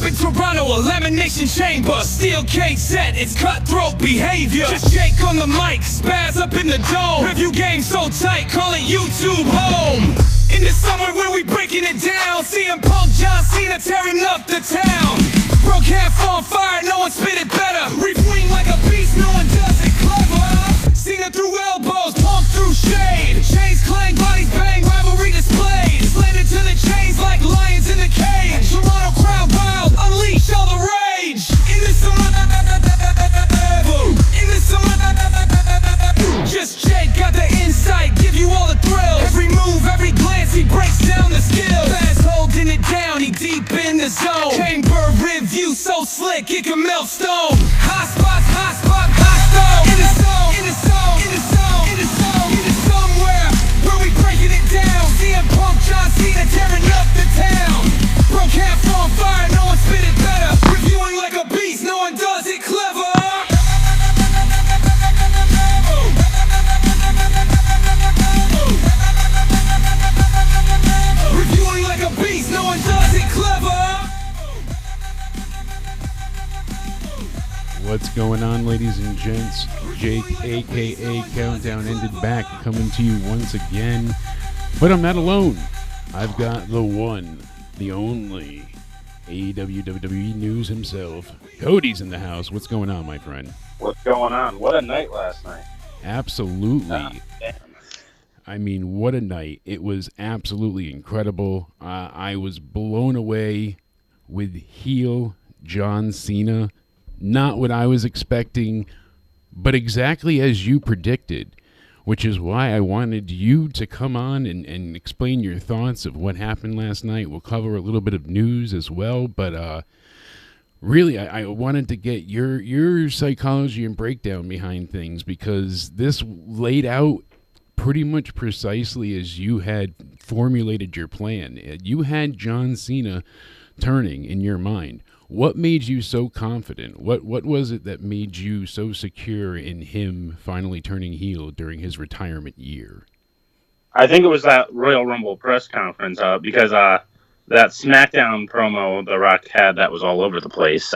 in Toronto, Elimination Chamber. Steel cage set, it's cutthroat behavior. Just Jake on the mic, spaz up in the dome. Review game so tight, call it YouTube home. In the summer when we breaking it down, CM Punk, John Cena tearing up the town. Broke half on fire, no one spit it better. Reef-wing like a beast, no one does it clever. Cena through elbows, Punk through shade. Chains clang, bodies bang, rivalry displayed. Slanted to the chains like lions in the cage. Toronto crowd wild, unleash all the rage. In the summer, in the summer, just Jake got the insight, give you all the thrills. Every move, every glance, he breaks down the skills. Fast holding it down, he deep in the zone. Chamber review so slick, it can melt stone. Hot spots, hot spot, hot stone. In the zone, in the zone, in the zone, in the zone, in the somewhere where we breaking it down. CM Punk, John Cena tearing up the town. Broke half on fire, no one spit it better. Reviewing like a beast, no one does it clever. Reviewing like a beast, no one does it clever. What's going on, ladies and gents? Jake, aka Countdown Ended Back, coming to you once again. But I'm not alone. I've got the one, the only AEW WWE News himself. Cody's in the house. What's going on, my friend? What's going on? What a night last night. Absolutely. Damn. I mean, what a night. It was absolutely incredible. I was blown away with heel John Cena. Not what I was expecting, but exactly as you predicted, which is why I wanted you to come on and explain your thoughts of what happened last night. We'll cover a little bit of news as well, but really, I wanted to get your psychology and breakdown behind things, because this laid out pretty much precisely as you had formulated your plan. You had John Cena turning in your mind. What made you so confident? What was it that made you so secure in him finally turning heel during his retirement year? I think it was that Royal Rumble press conference because that SmackDown promo The Rock had that was all over the place,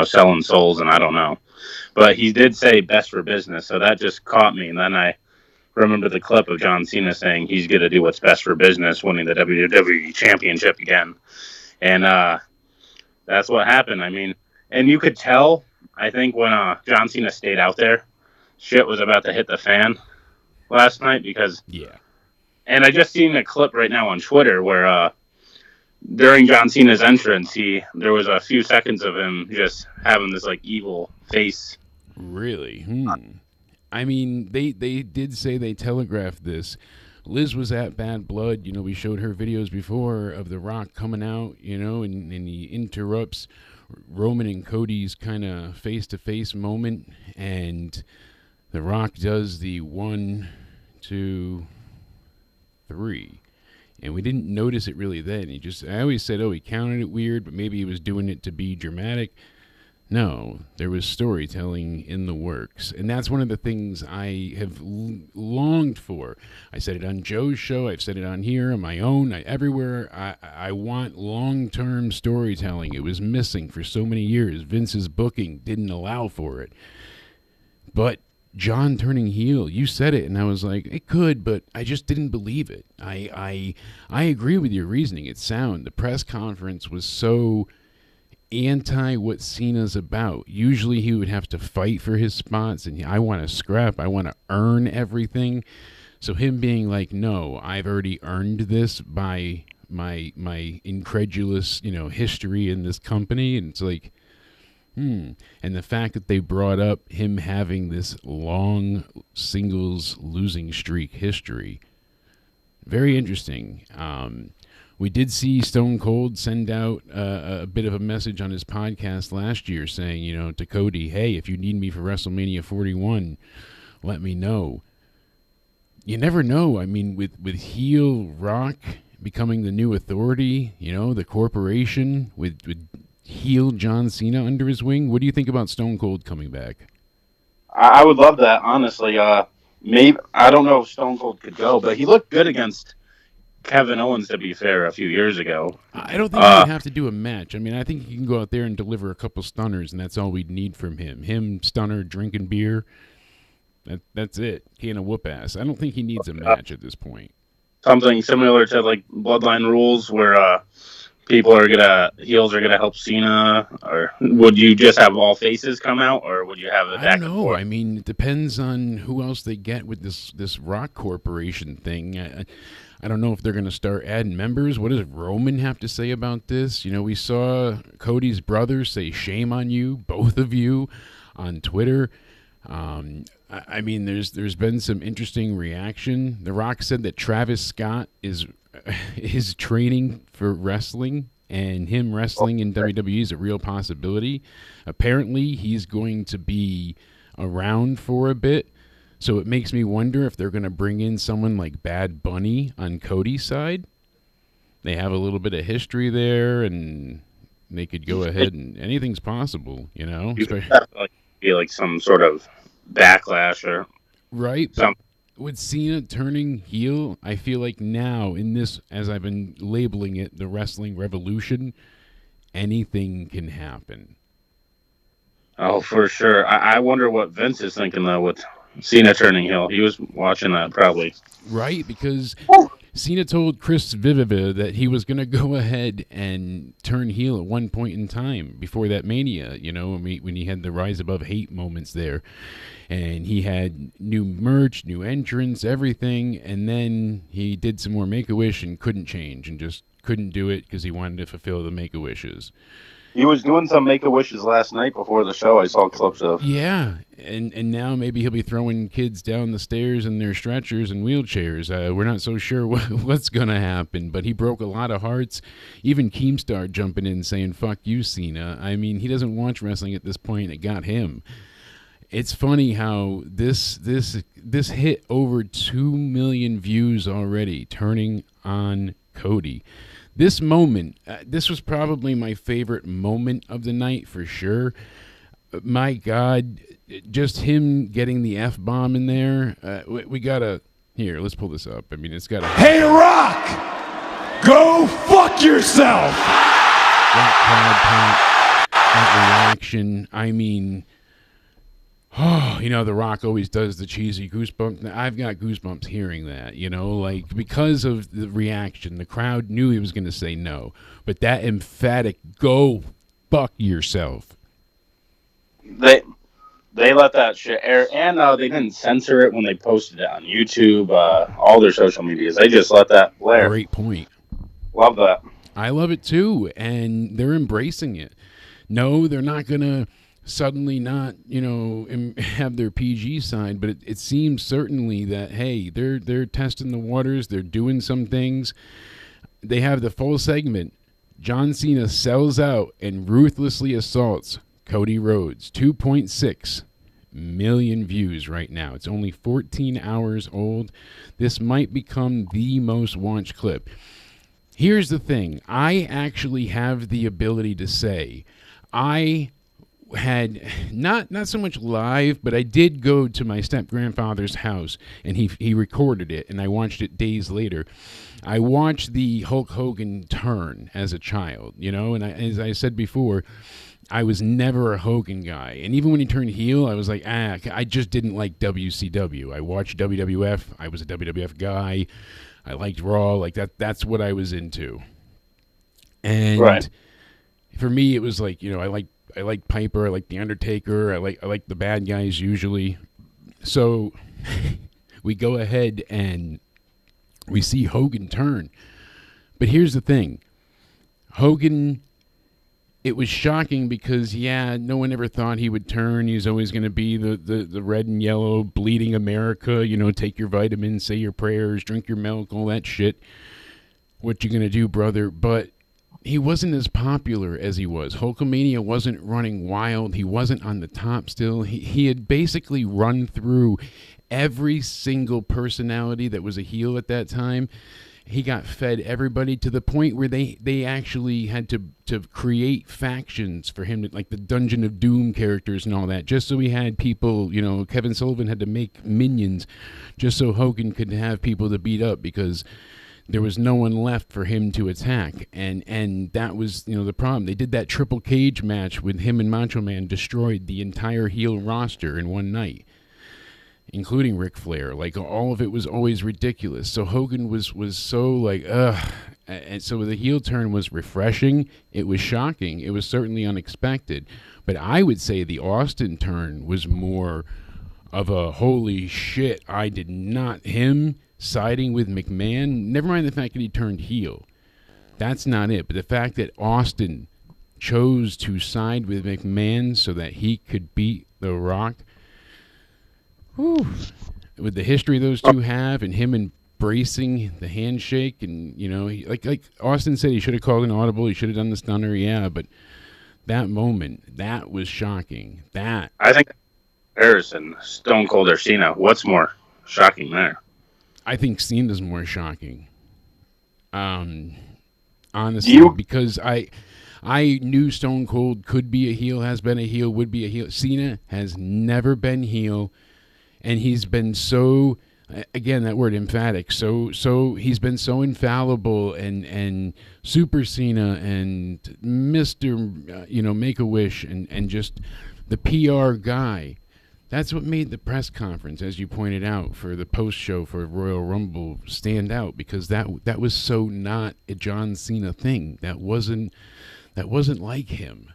selling souls and I don't know. But he did say best for business, so that just caught me. And then I remember the clip of John Cena saying he's going to do what's best for business, winning the WWE Championship again. And that's what happened. I mean, and you could tell, I think, when John Cena stayed out there, shit was about to hit the fan last night because... Yeah. And I just seen a clip right now on Twitter where during John Cena's entrance, there was a few seconds of him just having this, like, evil face. Really? I mean, they did say they telegraphed this. Liz was at Bad Blood. We showed her videos before of The Rock coming out, and he interrupts Roman and Cody's kind of face-to-face moment, and The Rock does the 1, 2, 3. And we didn't notice it really then. I always said, he counted it weird, but maybe he was doing it to be dramatic. No, there was storytelling in the works, and that's one of the things I have longed for. I said it on Joe's show, I've said it on here, on my own, everywhere. I want long-term storytelling. It was missing for so many years. Vince's booking didn't allow for it. But John turning heel, you said it, and I was like, it could, but I just didn't believe it. I agree with your reasoning. It's sound. The press conference was so anti what Cena's about. Usually he would have to fight for his spots, and I want to scrap, I want to earn everything. So him being like, no, I've already earned this by my incredulous, history in this company, and it's like, and the fact that they brought up him having this long singles losing streak history, very interesting. We did see Stone Cold send out a bit of a message on his podcast last year saying, to Cody, hey, if you need me for WrestleMania 41, let me know. You never know. I mean, with heel Rock becoming the new authority, the corporation with heel John Cena under his wing, what do you think about Stone Cold coming back? I would love that, honestly. Maybe I don't know if Stone Cold could go, but he looked good against Kevin Owens, to be fair, a few years ago. I don't think he would have to do a match. I mean, I think he can go out there and deliver a couple stunners, and that's all we'd need from him. Him, stunner, drinking beer. That's it. Can of whoop ass. I don't think he needs a match at this point. Something similar to like Bloodline Rules, where heels are gonna help Cena, or would you just have all faces come out, or would you have it? I don't know. I mean, it depends on who else they get with this Rock Corporation thing. I don't know if they're going to start adding members. What does Roman have to say about this? You know, we saw Cody's brother say shame on you, both of you, on Twitter. I mean, there's been some interesting reaction. The Rock said that Travis Scott is training for wrestling, and him wrestling in WWE is a real possibility. Apparently, he's going to be around for a bit. So it makes me wonder if they're going to bring in someone like Bad Bunny on Cody's side. They have a little bit of history there, and they could go ahead and anything's possible, you know? You could be like some sort of backlash or right. something. With Cena turning heel, I feel like now in this, as I've been labeling it, the wrestling revolution, anything can happen. Oh, for sure. I wonder what Vince is thinking, though, with Cena turning heel. He was watching that probably. Right, because Cena told Chris Viviva that he was going to go ahead and turn heel at one point in time before that Mania, you know, when he had the Rise Above Hate moments there. And he had new merch, new entrants, everything. And then he did some more Make-A-Wish and couldn't change and just couldn't do it because he wanted to fulfill the Make-A-Wishes. He was doing some Make-A-Wishes last night before the show. I saw clips of. Yeah, and now maybe he'll be throwing kids down the stairs in their stretchers and wheelchairs. We're not so sure what's going to happen, but he broke a lot of hearts. Even Keemstar jumping in saying, fuck you, Cena. I mean, he doesn't watch wrestling at this point. It got him. It's funny how this hit over 2 million views already, turning on Cody. This moment, this was probably my favorite moment of the night for sure. My God, just him getting the F-bomb in there. We got to, here, let's pull this up. I mean, it's got to. Hey, Rock! Go fuck yourself! That reaction, I mean, oh, you know, The Rock always does the cheesy goosebumps. I've got goosebumps hearing that, you know, like because of the reaction. The crowd knew he was going to say no, but that emphatic "go fuck yourself." They let that shit air, and they didn't censor it when they posted it on YouTube, all their social medias. They just let that blare. Great point. Love that. I love it too, and they're embracing it. No, they're not going to suddenly not, you know, have their PG side, but it seems certainly that, hey, they're testing the waters, they're doing some things. They have the full segment. John Cena sells out and ruthlessly assaults Cody Rhodes. 2.6 million views right now. It's only 14 hours old. This might become the most watched clip. Here's the thing. I actually have the ability to say I had not so much live, but I did go to my step-grandfather's house, and he recorded it, and I watched it days later. I watched the Hulk Hogan turn as a child, you know, and as I said before, I was never a Hogan guy. And even when he turned heel, I was like, I just didn't like WCW. I watched WWF. I was a WWF guy. I liked Raw. Like that's what I was into. And right. For me, it was like, you know, I like Piper, I like The Undertaker, I like the bad guys usually. So we go ahead and we see Hogan turn. But here's the thing. Hogan, it was shocking because, yeah, no one ever thought he would turn. He's always going to be the red and yellow bleeding America, you know, take your vitamins, say your prayers, drink your milk, all that shit. What you going to do, brother? But he wasn't as popular as he was. Hulkamania wasn't running wild. He wasn't on the top still. He had basically run through every single personality that was a heel at that time. He got fed everybody to the point where they actually had to create factions for him, like the Dungeon of Doom characters and all that, just so he had people, you know, Kevin Sullivan had to make minions just so Hogan could have people to beat up because there was no one left for him to attack, and that was the problem. They did that triple cage match with him and Macho Man, destroyed the entire heel roster in one night, including Ric Flair. Like, all of it was always ridiculous. So Hogan was so like, ugh. And so the heel turn was refreshing. It was shocking. It was certainly unexpected. But I would say the Austin turn was more of a holy shit, I did not. Him siding with McMahon, never mind the fact that he turned heel. That's not it. But the fact that Austin chose to side with McMahon so that he could beat The Rock, whew, with the history those two have, and him embracing the handshake, and like Austin said, he should have called an audible, he should have done the stunner, yeah, but that moment, that was shocking. That, I think, comparison, Stone Cold or Cena, what's more shocking there? I think Cena's more shocking. Honestly, because I knew Stone Cold could be a heel, has been a heel, would be a heel. Cena has never been heel, and he's been so, again, that word emphatic, so he's been so infallible, and Super Cena and Mr. Make-A-Wish, and just the PR guy. That's what made the press conference, as you pointed out, for the post-show for Royal Rumble stand out, because that was so not a John Cena thing. That wasn't like him.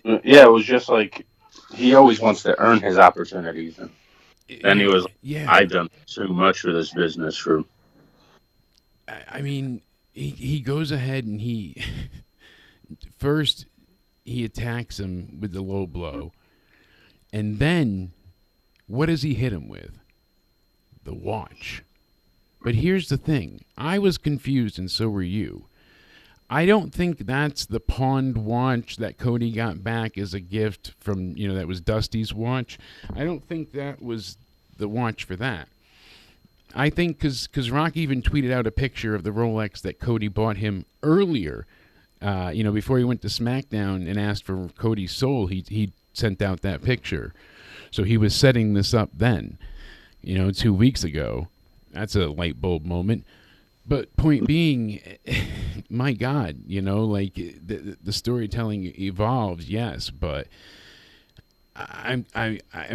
Yeah, it was just like he always wants to earn his opportunities, and then he was, I've done too much for this business for. I mean, he goes ahead and he first he attacks him with the low blow. And then, what does he hit him with? The watch. But here's the thing. I was confused, and so were you. I don't think that's the pawned watch that Cody got back as a gift from, that was Dusty's watch. I don't think that was the watch for that. I think because Rock even tweeted out a picture of the Rolex that Cody bought him earlier, before he went to SmackDown and asked for Cody's soul, he sent out that picture. So he was setting this up then, 2 weeks ago. That's a light bulb moment. But point being, my God, the storytelling evolves, yes, but I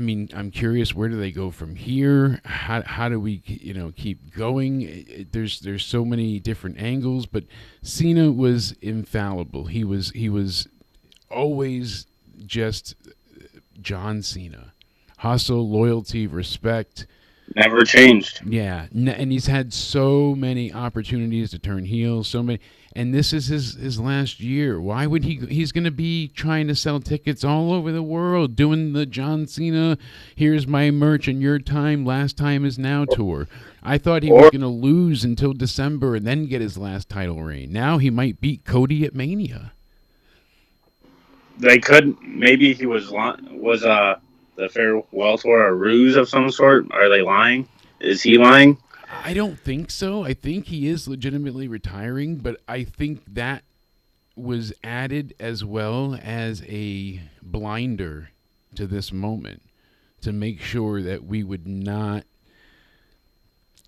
mean, I'm curious, where do they go from here? How do we, keep going? There's so many different angles, but Cena was infallible. He was always just John Cena. Hustle, loyalty, respect. Never changed. Yeah, and he's had so many opportunities to turn heel, so many, and this is his last year. Why would he's going to be trying to sell tickets all over the world, doing the John Cena, here's my merch and your time, last time is now tour. I thought he was going to lose until December and then get his last title reign. Now he might beat Cody at Mania. They could, maybe he was the farewell tour a ruse of some sort? Are they lying? Is he lying? I don't think so. I think he is legitimately retiring, but I think that was added as well as a blinder to this moment to make sure that we would not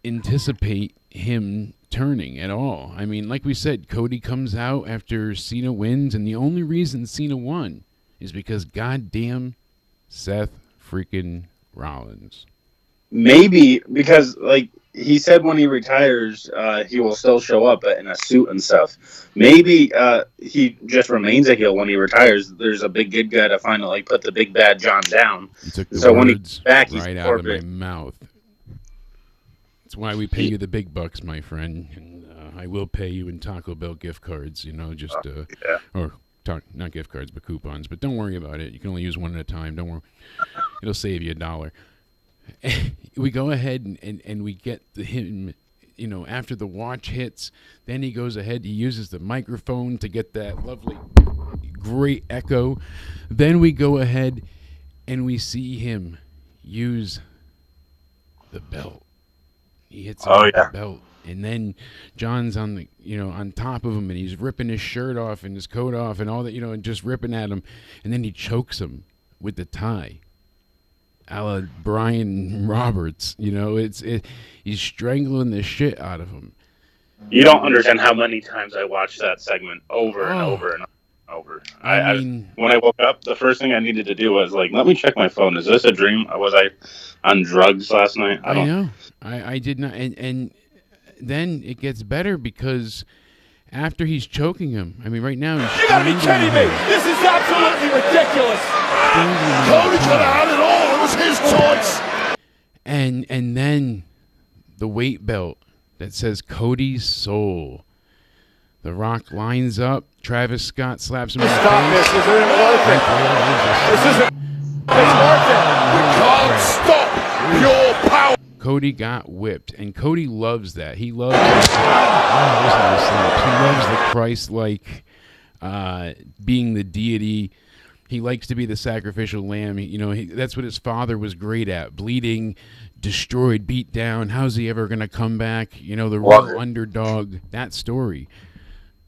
anticipate him turning at all. I mean, like we said, Cody comes out after Cena wins, and the only reason Cena won is because goddamn Seth freaking Rollins. Maybe because, like he said, when he retires, he will still show up in a suit and stuff. Maybe he just remains a heel when he retires. There's a big good guy to finally put the big bad John down. You took the words when he's back, right out of my mouth. That's why we pay you the big bucks, my friend. And I will pay you in Taco Bell gift cards. Or not gift cards, but coupons. But don't worry about it. You can only use one at a time. Don't worry. It'll save you $1. We go ahead and we get him, after the watch hits, then he goes ahead, he uses the microphone to get that lovely, great echo. Then we go ahead and we see him use the belt. He hits him with the belt. And then John's on the, on top of him, and he's ripping his shirt off and his coat off and all that, and just ripping at him. And then he chokes him with the tie. a la Brian Roberts. He's strangling the shit out of him. You don't understand how many times I watched that segment over and over and over. I mean, when I woke up, the first thing I needed to do was let me check my phone. Is this a dream? Was I on drugs last night? I know. I did not. And then it gets better because after he's choking him, I mean, right now he's. You gotta be kidding me! This is absolutely ridiculous! Cody could have had it all. It was his choice. And then the weight belt that says Cody's soul. The Rock lines up. Travis Scott slaps him in the face. Stop this! This isn't working! This isn't. It's working! We can't stop pure power. Cody got whipped, and Cody loves that. He loves. He loves the Christ-like, being the deity. He likes to be the sacrificial lamb. That's what his father was great at: bleeding, destroyed, beat down. How's he ever going to come back? The real underdog. That story.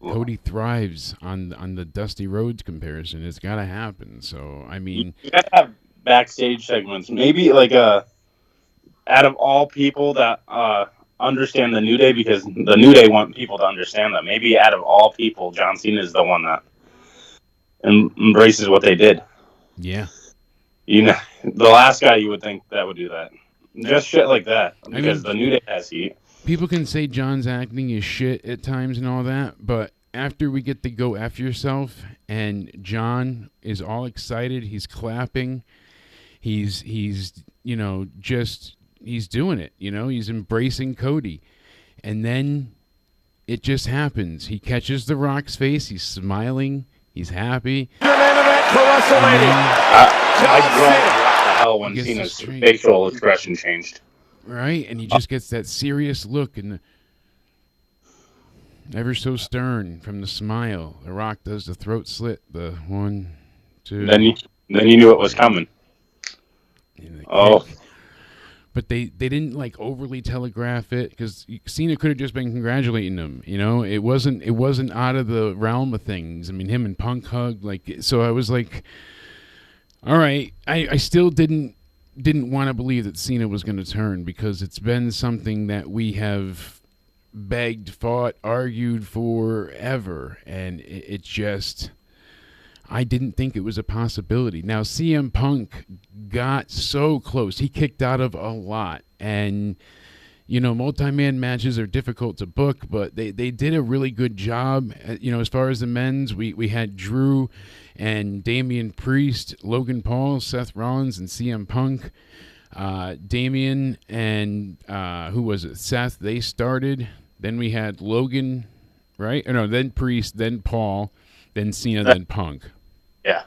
Cody thrives on the Dusty Rhodes comparison. It's got to happen. So I mean, you gotta have backstage segments. Maybe out of all people that understand the New Day, because the New Day want people to understand that. Maybe out of all people, John Cena is the one that embraces what they did. Yeah. The last guy you would think that would do that. Just shit like that. Because the New Day has heat. People can say John's acting is shit at times and all that, but after we get to go F yourself and John is all excited, he's clapping, he's doing it, he's embracing Cody. And then it just happens. He catches The Rock's face, he's smiling, he's happy. Your main event for WrestleMania. I groaned the hell when Cena's facial expression changed. Right, and he just gets that serious look and ever so stern from the smile. The Rock does the throat slit, the 1, 2. Then you knew it was coming. But they didn't overly telegraph it because Cena could have just been congratulating him. It wasn't out of the realm of things. I mean, him and Punk hugged so I was like, all right. I still didn't want to believe that Cena was going to turn because it's been something that we have begged, fought, argued forever, and it just. I didn't think it was a possibility. Now, CM Punk got so close. He kicked out of a lot. And, multi-man matches are difficult to book, but they did a really good job. As far as the men's, we had Drew and Damian Priest, Logan Paul, Seth Rollins, and CM Punk. Damian and, who was it? Seth, they started. Then we had Logan, right? No, then Priest, then Paul, then Cena, then Punk. Yeah.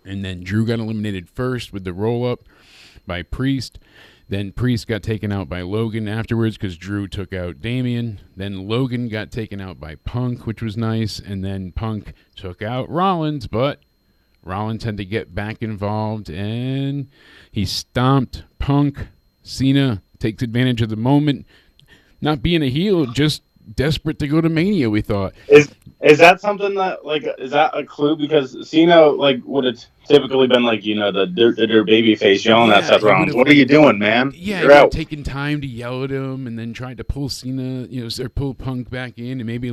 And then Drew got eliminated first with the roll-up by Priest. Then Priest got taken out by Logan afterwards because Drew took out Damian. Then Logan got taken out by Punk, which was nice. And then Punk took out Rollins, but Rollins had to get back involved, and he stomped Punk. Cena takes advantage of the moment. Not being a heel, just desperate to go to Mania, we thought. Is that something that is that a clue? Because Cena would have typically been the baby face yelling at Seth Rollins. What are you doing, man? Yeah, you're taking time to yell at him and then trying to pull Cena, or pull Punk back in and maybe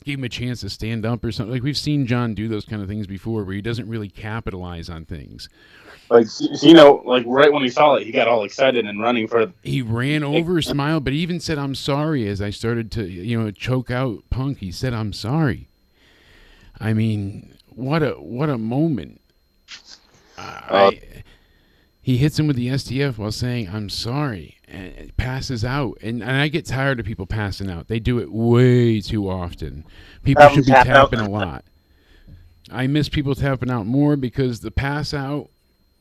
give him a chance to stand up or something. We've seen John do those kind of things before where he doesn't really capitalize on things. Cena, right when he saw it, he got all excited and running for. He ran over, smiled, but he even said, "I'm sorry." As I started to, choke out Punk, he said, "I'm sorry." I mean, what a moment! He hits him with the STF while saying, "I'm sorry," and passes out. And I get tired of people passing out. They do it way too often. People should be tapping a lot. I miss people tapping out more because the pass out.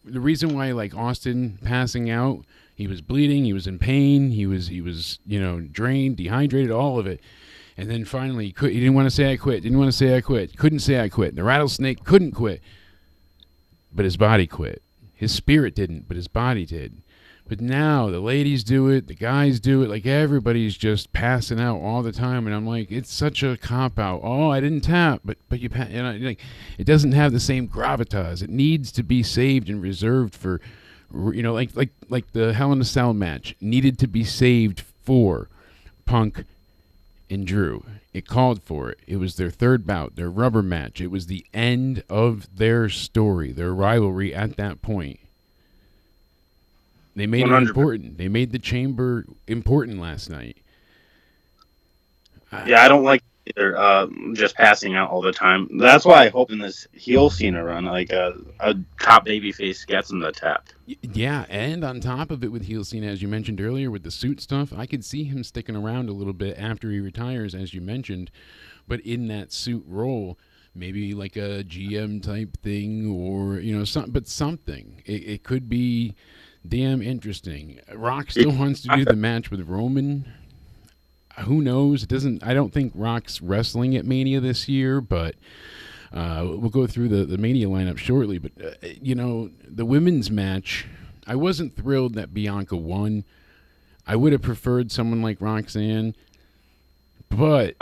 The reason why Austin passing out, he was bleeding, he was in pain, he was drained, dehydrated, all of it. And then finally he didn't want to say I quit, couldn't say I quit. The rattlesnake couldn't quit. But his body quit. His spirit didn't, but his body did. But now the ladies do it, the guys do it, everybody's just passing out all the time, and I'm like, it's such a cop out. Oh, I didn't tap, but you it doesn't have the same gravitas. It needs to be saved and reserved for You know, like the Hell in a Cell match needed to be saved for Punk and Drew. It called for it. It was their third bout, their rubber match. It was the end of their story, their rivalry at that point. They made 100%. It important. They made the Chamber important last night. Yeah, I don't like either, just passing out all the time. That's why I hope in this heel Cena run, like a top babyface gets him the tap. Yeah, and on top of it with heel Cena, as you mentioned earlier, with the suit stuff, I could see him sticking around a little bit after he retires, as you mentioned, but in that suit role, maybe like a GM type thing, or something. It could be damn interesting. Rock still wants to do the match with Roman. Who knows? I don't think Rock's wrestling at Mania this year, but we'll go through the Mania lineup shortly. But, the women's match, I wasn't thrilled that Bianca won. I would have preferred someone like Roxanne, but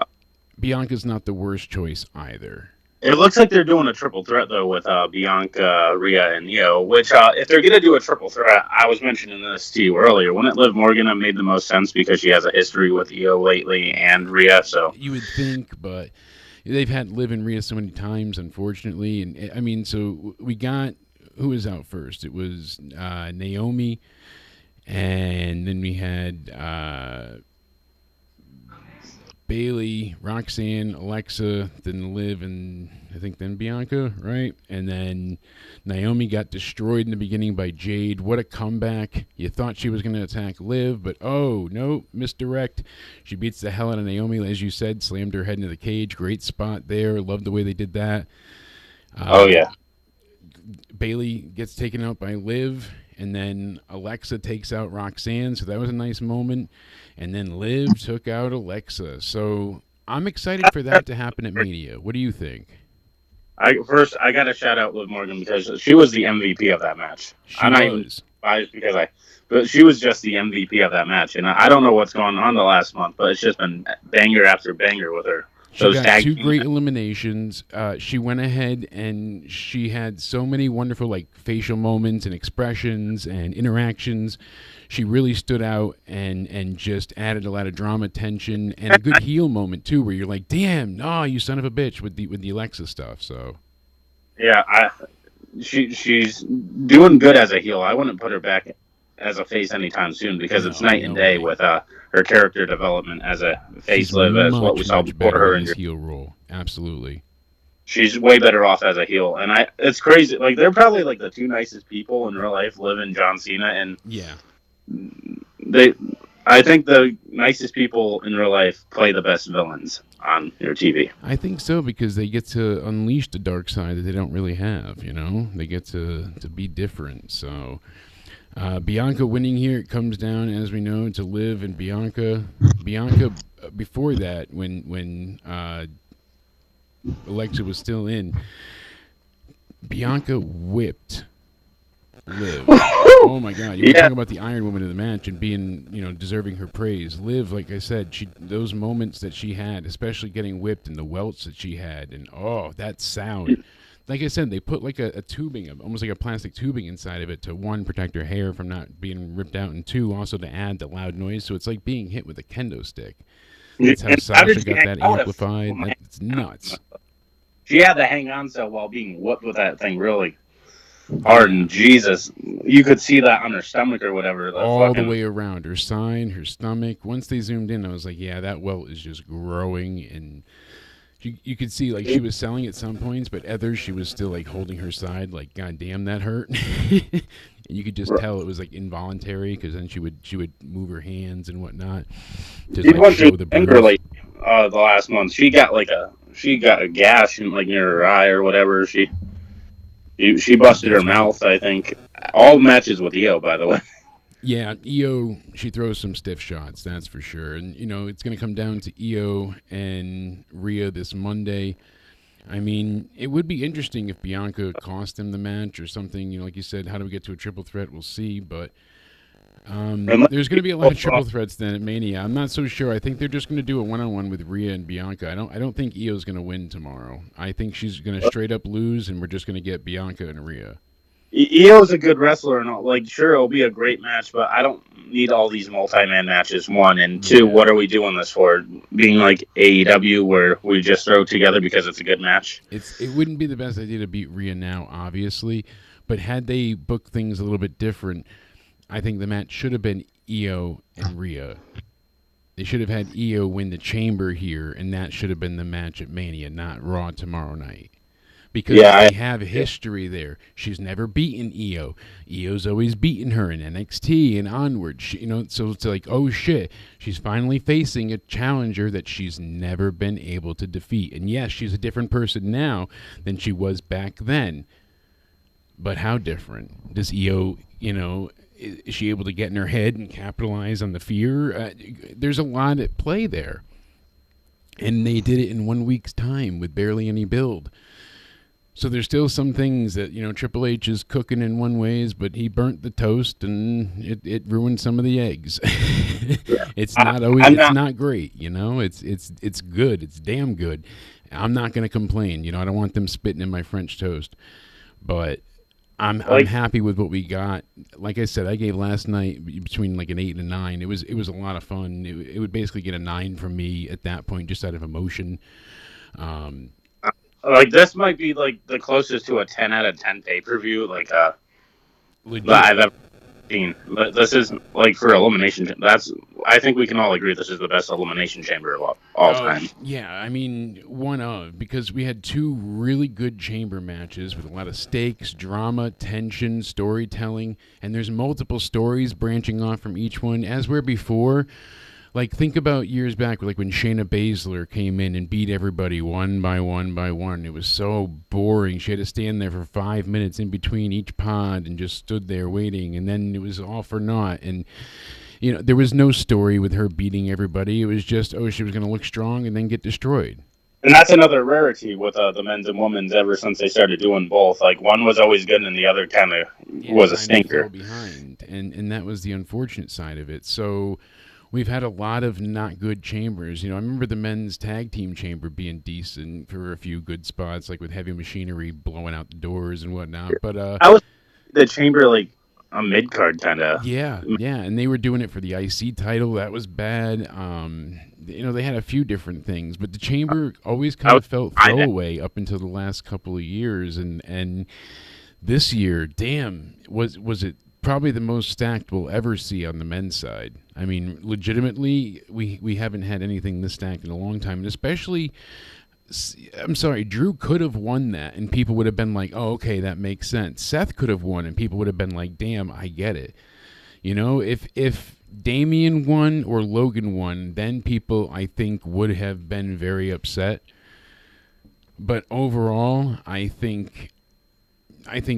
Bianca's not the worst choice either. It looks like they're doing a triple threat, though, with Bianca, Rhea, and Io, which, if they're going to do a triple threat, I was mentioning this to you earlier. Wouldn't Liv Morgan have made the most sense because she has a history with Io lately and Rhea? So you would think, but they've had Liv and Rhea so many times, unfortunately. And, I mean, so we got, who was out first? It was Naomi, and then we had Bailey, Roxanne, Alexa, then Liv, and I think then Bianca, right? And then Naomi got destroyed in the beginning by Jade. What a comeback. You thought she was going to attack Liv, but oh, no, misdirect. She beats the hell out of Naomi, as you said, slammed her head into the cage. Great spot there. Loved the way they did that. Oh, yeah. Bailey gets taken out by Liv, and then Alexa takes out Roxanne, so that was a nice moment. And then Liv took out Alexa. So I'm excited for that to happen at Mania. What do you think? I got to shout out Liv Morgan because she was the MVP of that match. I'm not even biased but she was just the MVP of that match. And I don't know what's going on the last month, but it's just been banger after banger with her. She got 2 great eliminations. She went ahead and she had so many wonderful facial moments and expressions and interactions. She really stood out and just added a lot of drama, tension, and a good heel moment too, where you're like, "Damn, no, you son of a bitch!" with the Alexa stuff. So, yeah, she's doing good as a heel. I wouldn't put her back as a face anytime soon because it's night and day with her character development as a face Liv as what we saw before her in her heel role. Absolutely. She's way better off as a heel, and it's crazy. They're probably the 2 nicest people in real life, Liv and John Cena, and yeah. I think the nicest people in real life play the best villains on your TV. I think so because they get to unleash the dark side that they don't really have. They get to be different. So Bianca winning here, it comes down, as we know, to Liv and Bianca. Bianca before that, when Alexa was still in, Bianca whipped Liv. Oh my God! You were talking about the Iron Woman of the match and being, deserving her praise. Liv, like I said, those moments that she had, especially getting whipped and the welts that she had, and that sound. Like I said, they put a tubing, almost like a plastic tubing inside of it to 1, protect her hair from not being ripped out, and 2, also to add the loud noise. So it's like being hit with a kendo stick. That's how Sasha got that amplified. That's nuts. She had to hang on so while being whooped with that thing really hard, and Jesus, you could see that on her stomach or whatever. All the way around her spine, her stomach. Once they zoomed in, I was like, yeah, that welt is just growing, and you could see she was selling at some points, but others she was still holding her side, God damn, that hurt. And you could just tell it was involuntary because then she would move her hands and whatnot to show the bruise. The last month she got a gash in near her eye or whatever. She busted her mouth, I think. All matches with Io, by the way. Yeah, Io, she throws some stiff shots, that's for sure. And, it's going to come down to Io and Rhea this Monday. I mean, it would be interesting if Bianca cost him the match or something. Like you said, how do we get to a triple threat? We'll see. But there's going to be a lot of triple threats then at Mania. I'm not so sure. I think they're just going to do a one-on-one with Rhea and Bianca. I don't think Io's going to win tomorrow. I think she's going to straight up lose, and we're just going to get Bianca and Rhea. Io's a good wrestler and all. Like, sure, it'll be a great match, but I don't need all these multi-man matches. One and two, Yeah. what are we doing this for? Being like AEW, where we just throw together because it's a good match. It wouldn't be the best idea to beat Rhea now, obviously, but had they booked things a little bit different, I think the match should have been Io and Rhea. They should have had Io win the Chamber here, and that should have been the match at Mania, not Raw tomorrow night. Because they have history there. She's never beaten Io. Io's always beaten her in NXT and onward. So it's like, oh shit, she's finally facing a challenger that she's never been able to defeat. And yes, she's a different person now than she was back then. But how different? Does Io, is she able to get in her head and capitalize on the fear? There's a lot at play there. And they did it in 1 week's time with barely any build. So there's still some things that, Triple H is cooking in one ways, but he burnt the toast and it ruined some of the eggs. It's not always, not great, it's good. It's damn good. I'm not going to complain. I don't want them spitting in my French toast, but I'm happy with what we got. Like I said, I gave last night between like an 8 and a 9. It was a lot of fun. It would basically get a 9 from me at that point, just out of emotion. Like, this might be like the closest to a 10 out of 10 pay-per-view that I've ever seen. But this is like for Elimination. I think we can all agree this is the best Elimination Chamber of all time. Yeah, I mean, because we had 2 really good chamber matches with a lot of stakes, drama, tension, storytelling, and there's multiple stories branching off from each one. As where before, like, think about years back, like when Shayna Baszler came in and beat everybody one by one by one. It was so boring. She had to stand there for 5 minutes in between each pod and just stood there waiting, and then it was all for naught. And there was no story with her beating everybody. It was just, she was going to look strong and then get destroyed. And that's another rarity with the men's and women's ever since they started doing both. Like, one was always good and the other kind of was a stinker. Fell behind, and that was the unfortunate side of it. So we've had a lot of not good chambers. I remember the men's tag team chamber being decent for a few good spots, like with Heavy Machinery blowing out the doors and whatnot. But I was the chamber like a mid card kind of. Yeah, and they were doing it for the IC title. That was bad. They had a few different things, but the chamber always kind of felt throwaway up until the last couple of years, and this year, damn, was it probably the most stacked we'll ever see on the men's side. I mean, legitimately, we haven't had anything this stacked in a long time, and especially, I'm sorry, Drew could have won that, and people would have been like, oh, okay, that makes sense. Seth could have won, and people would have been like, damn, I get it. If Damian won or Logan won, then people, I think, would have been very upset. But overall, I think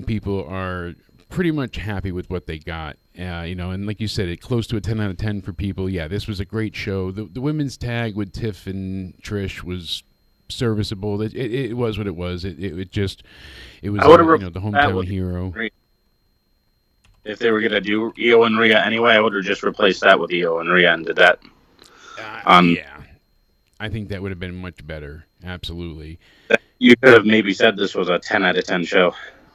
people are pretty much happy with what they got, and like you said, it close to a 10 out of 10 for people. Yeah, this was a great show. The women's tag with Tiff and Trish was serviceable. It was what it was. It was the hometown hero. If they were gonna do Io and Rhea anyway, I would have just replaced that with Io and Rhea and did that. Yeah, I think that would have been much better. Absolutely. You could have maybe said this was a 10 out of 10 show.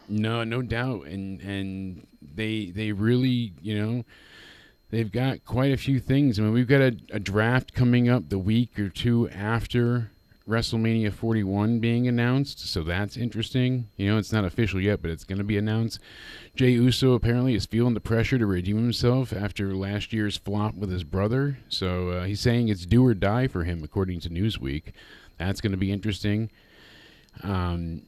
No doubt, and they really, they've got quite a few things. I mean, we've got a draft coming up the week or two after WrestleMania 41 being announced, so that's interesting. It's not official yet, but it's going to be announced. Jey Uso apparently is feeling the pressure to redeem himself after last year's flop with his brother, so he's saying it's do or die for him, according to Newsweek. That's going to be interesting. I'm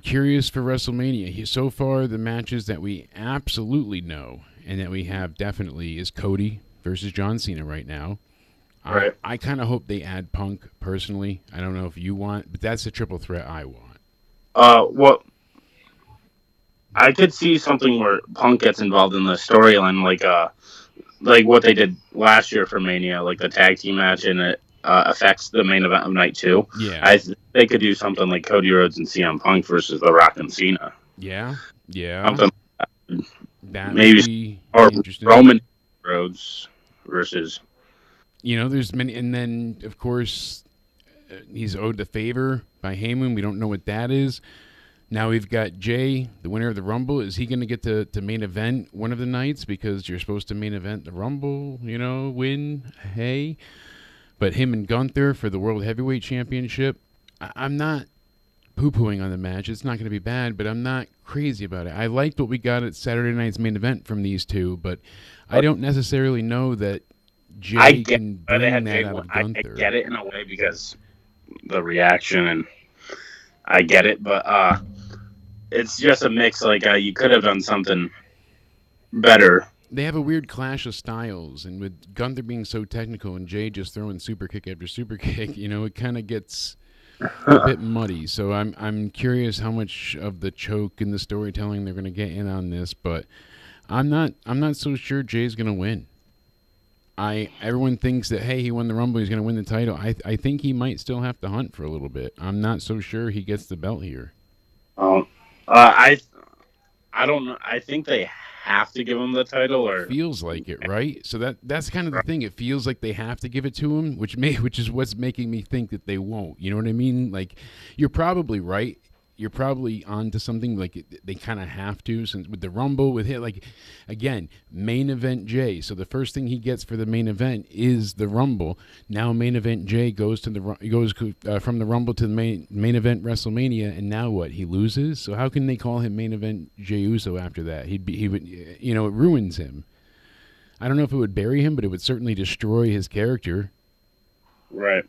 curious for WrestleMania. So far, the matches that we absolutely know and that we have definitely is Cody versus John Cena right now. Right. I kind of hope they add Punk, personally. I don't know if you want, but that's the triple threat I want. Well, I could see something where Punk gets involved in the storyline, like what they did last year for Mania, like the tag team match, and it affects the main event of night 2. Yeah. I think they could do something like Cody Rhodes and CM Punk versus The Rock and Cena. Yeah. Something that maybe, or Roman Rhodes versus. There's many, and then of course he's owed the favor by Heyman. We don't know what that is. Now we've got Jay, the winner of the Rumble. Is he going to get to main event one of the nights because you're supposed to main event the Rumble, win? Hey. But him and Gunther for the World Heavyweight Championship, I'm not poo-pooing on the match. It's not going to be bad, but I'm not crazy about it. I liked what we got at Saturday night's main event from these two, but I don't necessarily know that Jay can bring that out of Gunther. I get it in a way because the reaction, and I get it, but it's just a mix. Like, you could have done something better. They have a weird clash of styles, and with Gunther being so technical and Jay just throwing super kick after super kick, it kind of gets a bit muddy. So I'm curious how much of the choke and the storytelling they're going to get in on this, but I'm not so sure Jay's going to win. Everyone thinks that, hey, he won the Rumble, he's going to win the title. I think he might still have to hunt for a little bit. I'm not so sure he gets the belt here. I don't know. I think they have to give him the title, or feels like it, right? So that's kind of the thing. It feels like they have to give it to him, which is what's making me think that they won't. You know what I mean? Like, you're probably right. You're probably onto something. Like, they kind of have to, since with the Rumble, with him, like, again, main event Jay. So the first thing he gets for the main event is the Rumble. Now main event Jay goes from the Rumble to the main event WrestleMania, and now what? He loses. So how can they call him main event Jey Uso after that? He would, it ruins him. I don't know if it would bury him, but it would certainly destroy his character. Right.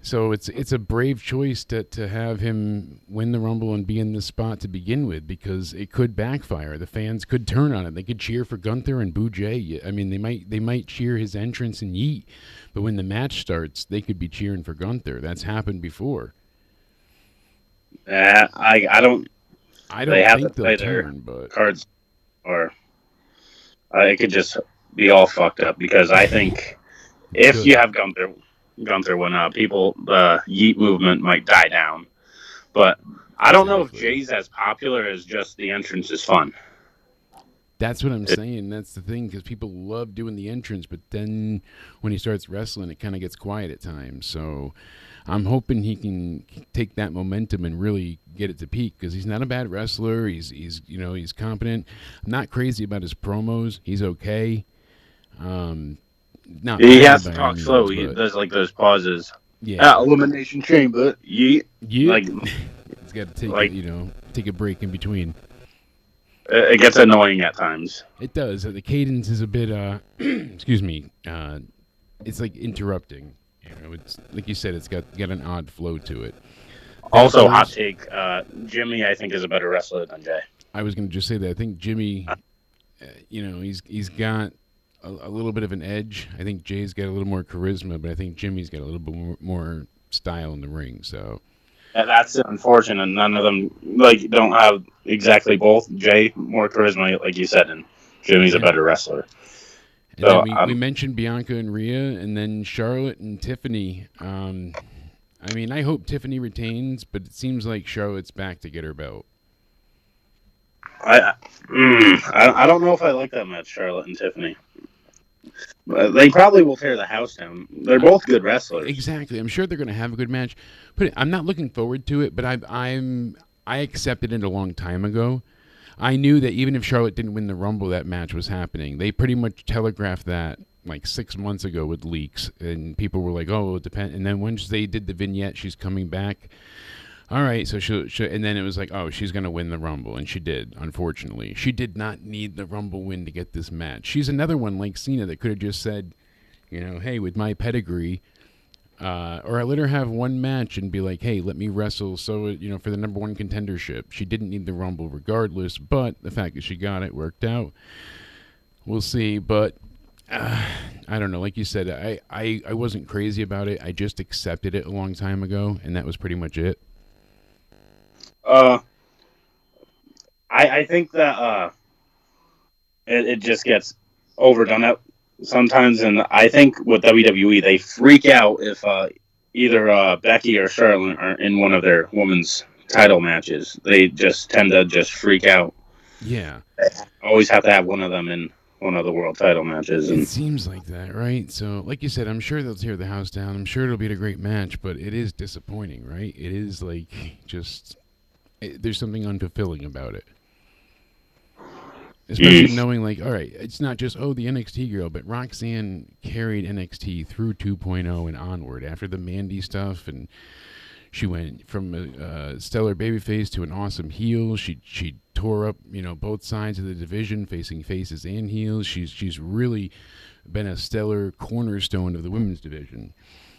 So it's a brave choice to have him win the Rumble and be in this spot to begin with, because it could backfire. The fans could turn on it. They could cheer for Gunther and boo Jay. I mean, they might cheer his entrance and yeet, but when the match starts, they could be cheering for Gunther. That's happened before. I don't think they'll turn, but cards, or it could just be all fucked up, because I think if you have Gunther when people, the yeet movement might die down, but I don't know if Jay's as popular as just the entrance is fun. That's what I'm saying. That's the thing, because people love doing the entrance, but then when he starts wrestling, it kind of gets quiet at times. So I'm hoping he can take that momentum and really get it to peak, because he's not a bad wrestler. He's competent. I'm not crazy about his promos. He's okay. He has to talk slow. He does like those pauses. Yeah. Elimination Chamber. Yeah. Like, he's got to take a break in between. It gets annoying at times. It does. The cadence is a bit. Excuse me. It's like interrupting. It's like you said. It's got an odd flow to it. Also, hot take. Jimmy, I think, is a better wrestler than Jay. I was going to just say that. I think Jimmy. He's got a little bit of an edge. I think Jay's got a little more charisma, but I think Jimmy's got a little bit more style in the ring. So that's unfortunate. None of them don't have exactly both. Jay more charisma, like you said, and Jimmy's a better wrestler. And so then we mentioned Bianca and Rhea, and then Charlotte and Tiffany. I mean, I hope Tiffany retains, but it seems like Charlotte's back to get her belt. I don't know if I like that match, Charlotte and Tiffany. They probably will tear the house down. They're both good wrestlers. Exactly. I'm sure they're going to have a good match. But I'm not looking forward to it, but I accepted it a long time ago. I knew that even if Charlotte didn't win the Rumble, that match was happening. They pretty much telegraphed that like 6 months ago with leaks, and people were like, oh, it depends. And then once they did the vignette, she's coming back. All right, so she and then it was like, oh, she's going to win the Rumble, and she did, unfortunately. She did not need the Rumble win to get this match. She's another one like Cena that could have just said, hey, with my pedigree, or I let her have one match and be like, hey, let me wrestle for the number one contendership. She didn't need the Rumble regardless, but the fact that she got it worked out. We'll see, but I don't know. Like you said, I wasn't crazy about it. I just accepted it a long time ago, and that was pretty much it. I think that it just gets overdone sometimes, and I think with WWE they freak out if either Becky or Charlotte are in one of their women's title matches. They just tend to just freak out. Yeah, they always have to have one of them in one of the world title matches. It seems like that, right? So, like you said, I'm sure they'll tear the house down. I'm sure it'll be a great match, but it is disappointing, right? It is like just there's something unfulfilling about it. Especially knowing, like, all right, it's not just, the NXT girl, but Roxanne carried NXT through 2.0 and onward after the Mandy stuff, and she went from a stellar babyface to an awesome heel. She tore up, both sides of the division, facing faces and heels. She's really been a stellar cornerstone of the women's division.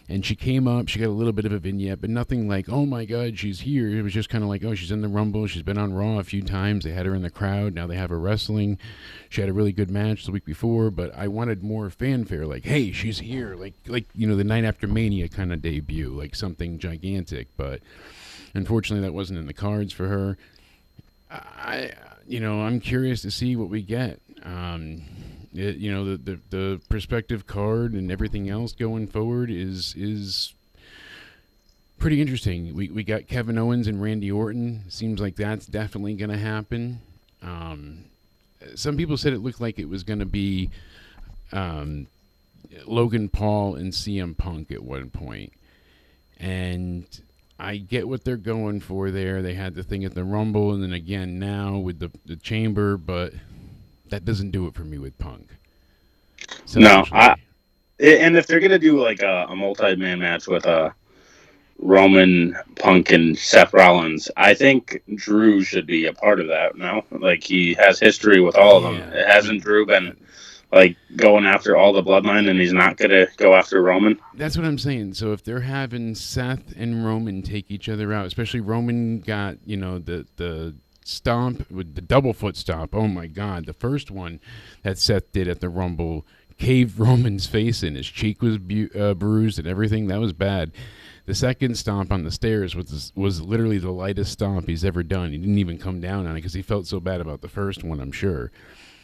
And she came up, she got a little bit of a vignette, but nothing like, oh my God, she's here. It was just kind of like, she's in the Rumble. She's been on Raw a few times. They had her in the crowd. Now they have her wrestling. She had a really good match the week before, but I wanted more fanfare. Like, hey, she's here. Like the Night After Mania kind of debut, like something gigantic. But unfortunately, that wasn't in the cards for her. I'm curious to see what we get. The prospective card and everything else going forward is pretty interesting. We got Kevin Owens and Randy Orton. Seems like that's definitely going to happen. Some people said it looked like it was going to be Logan Paul and CM Punk at one point. And I get what they're going for there. They had the thing at the Rumble and then again now with the Chamber, but that doesn't do it for me with Punk. No, and if they're gonna do like a multi-man match with Roman, Punk, and Seth Rollins, I think Drew should be a part of that. No, like he has history with all of them. Hasn't Drew been like going after all the bloodline, and he's not gonna go after Roman? That's what I'm saying. So if they're having Seth and Roman take each other out, especially Roman got the stomp with the double foot stomp. Oh my God. The first one that Seth did at the Rumble caved Roman's face in. His cheek was bruised and everything. That was bad. The second stomp on the stairs was literally the lightest stomp he's ever done. He didn't even come down on it because he felt so bad about the first one, I'm sure.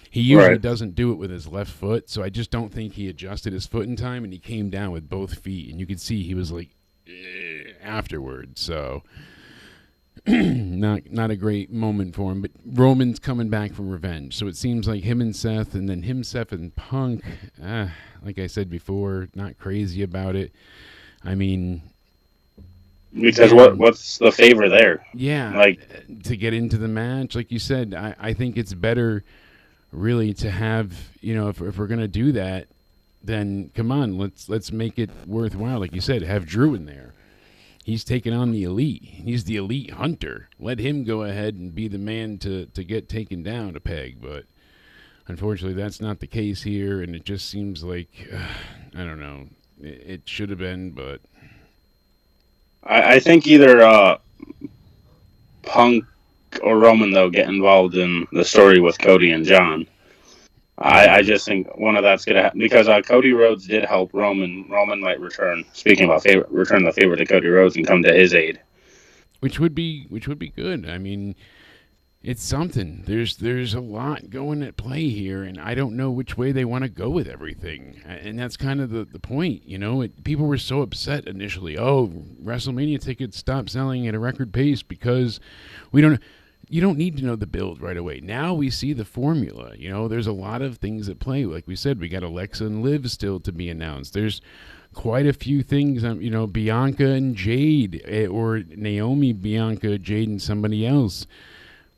He usually doesn't do it with his left foot, so I just don't think he adjusted his foot in time, and he came down with both feet, and you could see he was like, afterwards, so not a great moment for him. But Roman's coming back from revenge, so it seems like him and Seth, and then him, Seth, and Punk, like I said before, not crazy about it. I mean, because what's the favor there? Yeah, like to get into the match, like you said, I think it's better really to have, if we're gonna do that, then come on, let's make it worthwhile. Like you said, have Drew in there. He's taking on the elite. He's the elite hunter. Let him go ahead and be the man to get taken down a peg. But unfortunately, that's not the case here, and it just seems like, I don't know, it should have been, but I think either Punk or Roman, though, get involved in the story with Cody and John. I just think one of that's going to happen because Cody Rhodes did help Roman. Roman might return. Speaking about return the favor to Cody Rhodes and come to his aid, which would be good. I mean, it's something. There's a lot going at play here, and I don't know which way they want to go with everything. And that's kind of the point, people were so upset initially. Oh, WrestleMania tickets stopped selling at a record pace because you don't need to know the build right away. Now we see the formula. There's a lot of things at play. Like we said, we got Alexa and Liv still to be announced. There's quite a few things, Bianca and Jade, or Naomi, Bianca, Jade, and somebody else.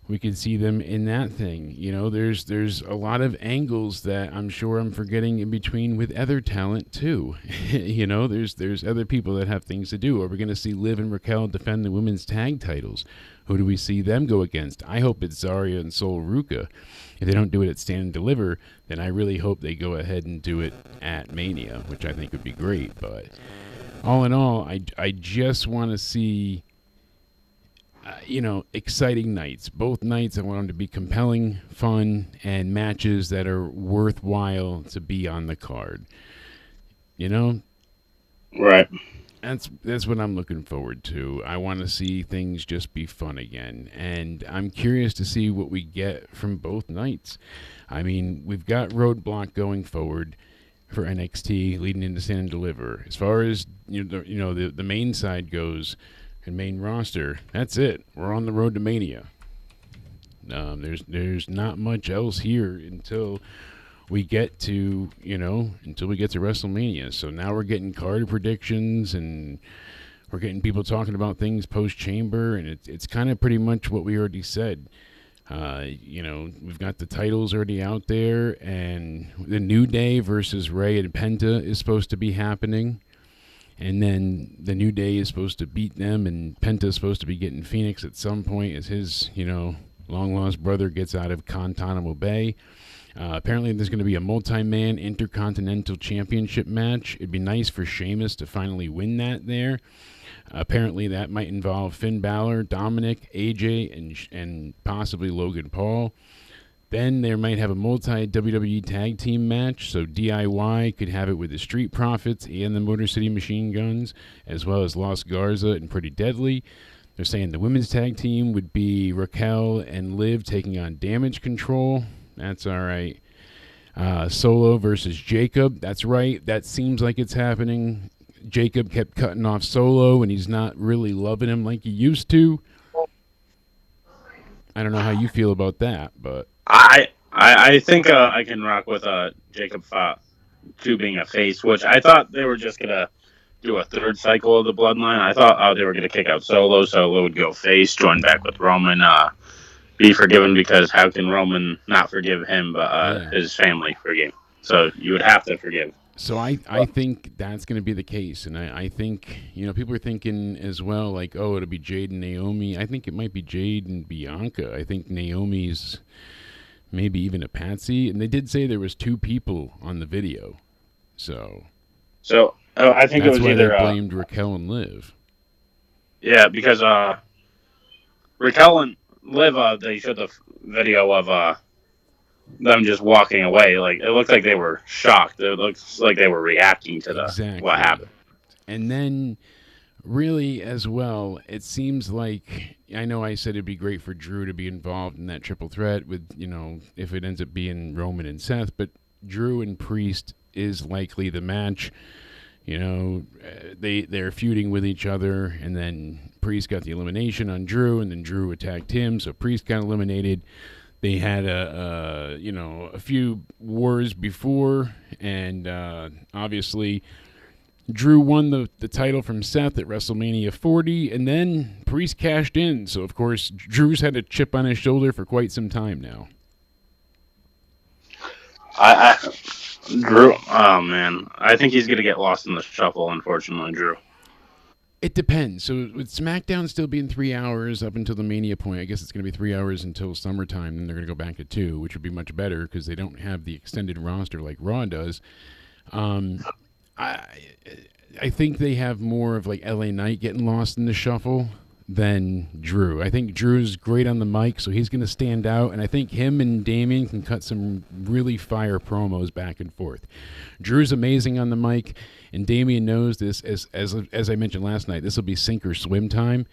We could see them in that thing. There's a lot of angles that I'm sure I'm forgetting in between with other talent too. There's other people that have things to do. Are we going to see Liv and Raquel defend the women's tag titles? Who do we see them go against? I hope it's Zarya and Sol Ruka. If they don't do it at Stand and Deliver, then I really hope they go ahead and do it at Mania, which I think would be great. But all in all, I just want to see exciting nights. Both nights I want them to be compelling, fun, and matches that are worthwhile to be on the card. Right. That's what I'm looking forward to. I want to see things just be fun again, and I'm curious to see what we get from both nights. I mean, we've got Roadblock going forward for NXT leading into Stand and Deliver. As far as the main side goes, and main roster, that's it. We're on the road to Mania. There's not much else here until we get to WrestleMania. So now we're getting card predictions and We're getting people talking about things post-chamber, and it's kind of pretty much what we already said. We've got the titles already out there, and the New Day versus Ray and Penta is supposed to be happening. And then the New Day is supposed to beat them, and Penta is supposed to be getting Phoenix at some point as his, long-lost brother gets out of Guantanamo Bay. Apparently there's going to be a multi-man Intercontinental Championship match. It'd be nice for Sheamus to finally win that there. Apparently that might involve Finn Balor, Dominic, AJ, and possibly Logan Paul. Then there might have a multi-WWE tag team match, so DIY could have it with the Street Profits and the Motor City Machine Guns, as well as Los Garza and Pretty Deadly. They're saying the women's tag team would be Raquel and Liv taking on Damage Control. That's all right. Solo versus Jacob. That's right. That seems like it's happening. Jacob kept cutting off Solo, and he's not really loving him like he used to. I don't know how you feel about that, but I think I can rock with Jacob to being a face, which I thought they were just gonna do a third cycle of the Bloodline. I thought they were gonna kick out Solo. Solo would go face, join back with Roman, be forgiven, because how can Roman not forgive him, but his family forgave? So you would have to forgive. So I think that's going to be the case, and I think, people are thinking as well, like, oh, it'll be Jade and Naomi. I think it might be Jade and Bianca. I think Naomi's maybe even a patsy, and they did say there was 2 people on the video. So I think it was either they blamed Raquel and Liv. Yeah, because Raquel and Liv, they showed the video of them just walking away. Like, it looked like they were shocked. It looks like they were reacting to what happened. And then, really, as well, it seems like, I know I said it'd be great for Drew to be involved in that triple threat with, if it ends up being Roman and Seth, but Drew and Priest is likely the match. They're feuding with each other, and then Priest got the elimination on Drew, and then Drew attacked him, so Priest got eliminated. They had a few wars before, and obviously Drew won the title from Seth at WrestleMania 40, and then Priest cashed in. So, of course, Drew's had a chip on his shoulder for quite some time now. Drew, oh, man. I think he's going to get lost in the shuffle, unfortunately, Drew. It depends. So with SmackDown still being 3 hours up until the Mania point, I guess it's going to be 3 hours until summertime, and they're going to go back to 2, which would be much better because they don't have the extended roster like Raw does. I think they have more of like LA Knight getting lost in the shuffle than Drew. I think Drew's great on the mic, so he's going to stand out, and I think him and Damian can cut some really fire promos back and forth. Drew's amazing on the mic, and Damian knows this. As I mentioned last night, this will be sink or swim time.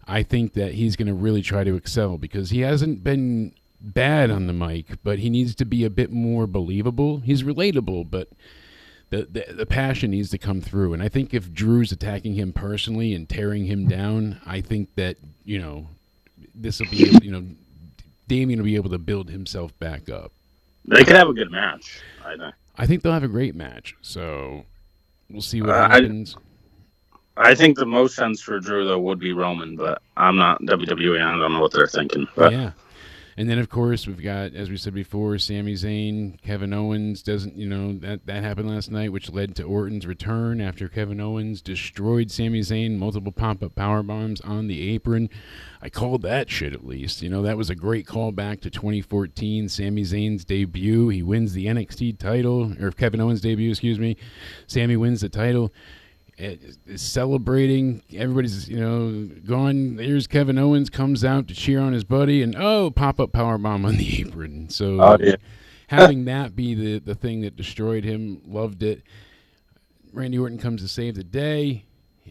I think that he's going to really try to excel because he hasn't been bad on the mic, but he needs to be a bit more believable. He's relatable, but the passion needs to come through. And I think if Drew's attacking him personally and tearing him down, I think that, this will be, Damian will be able to build himself back up. They could have a good match, I think. I think they'll have a great match. So we'll see what happens. I think the most sense for Drew, though, would be Roman, but I'm not WWE. I don't know what they're thinking. But. Yeah. And then, of course, we've got, as we said before, Sami Zayn. Kevin Owens doesn't, that happened last night, which led to Orton's return after Kevin Owens destroyed Sami Zayn, multiple pop-up power bombs on the apron. I called that shit at least. That was a great callback to 2014, Sami Zayn's debut. He wins the NXT title, or Kevin Owens' debut, excuse me. Sami wins the title. Is celebrating. Everybody's, gone. Here's Kevin Owens, comes out to cheer on his buddy, and pop-up powerbomb on the apron. So having that be the thing that destroyed him, loved it. Randy Orton comes to save the day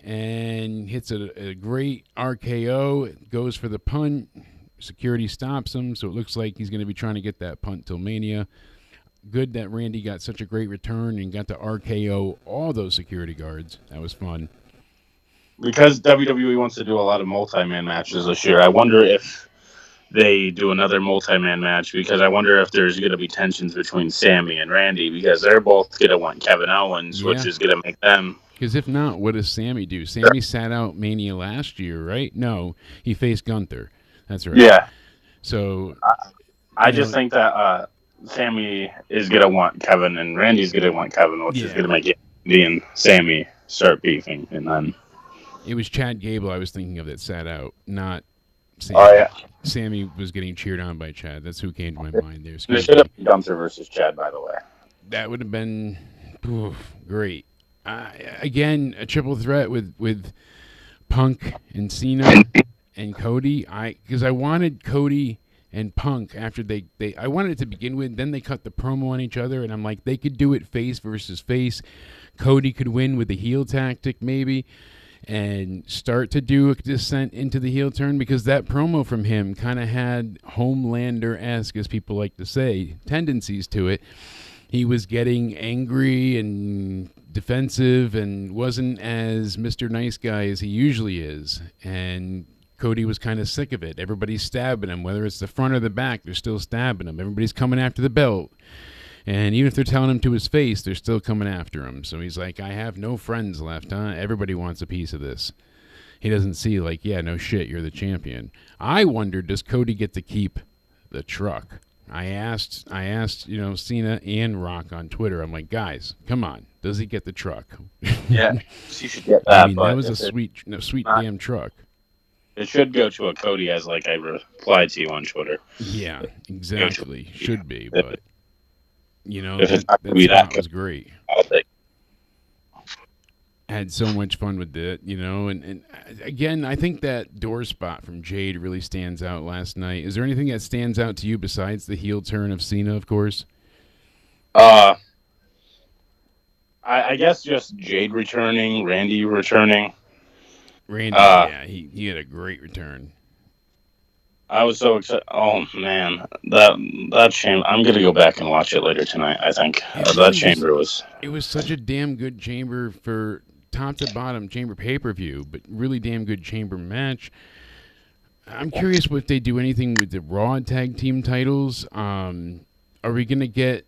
and hits a great RKO, goes for the punt. Security stops him, so it looks like he's going to be trying to get that punt till Mania. Good that Randy got such a great return and got to RKO all those security guards. That was fun. Because WWE wants to do a lot of multi-man matches this year, I wonder if they do another multi-man match, because I wonder if there's going to be tensions between Sammy and Randy, because they're both going to want Kevin Owens, which is going to make them Because if not, what does Sammy do? Sammy sat out Mania last year, right? No, he faced Gunther. That's right. Yeah. So I just think that Sammy is going to want Kevin and Randy's going to want Kevin, which is going to make Andy and Sammy start beefing. And then it was Chad Gable I was thinking of that sat out, not Sammy. Oh, yeah. Sammy was getting cheered on by Chad. That's who came to my mind there. It should have been Gunther versus Chad, by the way. That would have been great. Again, a triple threat with Punk and Cena and Cody. Because I wanted Cody and Punk after I wanted it to begin with. Then they cut the promo on each other, and I'm like, they could do it face versus face. Cody could win with the heel tactic, maybe, and start to do a descent into the heel turn, because that promo from him kind of had Homelander-esque, as people like to say, tendencies to it. He was getting angry and defensive and wasn't as Mr. Nice Guy as he usually is. And Cody was kind of sick of it. Everybody's stabbing him. Whether it's the front or the back, they're still stabbing him. Everybody's coming after the belt. And even if they're telling him to his face, they're still coming after him. So he's like, I have no friends left, huh? Everybody wants a piece of this. He doesn't see like, yeah, no shit, you're the champion. I wonder, does Cody get to keep the truck? I asked, Cena and Rock on Twitter. I'm like, guys, come on, does he get the truck? Yeah, he should get that. I mean, that was a sweet damn truck. It should go to a Cody, as like I replied to you on Twitter. Yeah, exactly. Should be, but that was great. I'll take. Had so much fun with it, and again, I think that door spot from Jade really stands out last night. Is there anything that stands out to you besides the heel turn of Cena, of course? I guess just Jade returning, Randy returning. Randy, he had a great return. I was so excited. Oh man, that chamber! I'm gonna go back and watch it later tonight. I think that chamber was. It was such a damn good chamber for top to bottom chamber pay-per-view, but really damn good chamber match. I'm curious if they do anything with the Raw tag team titles. Are we gonna get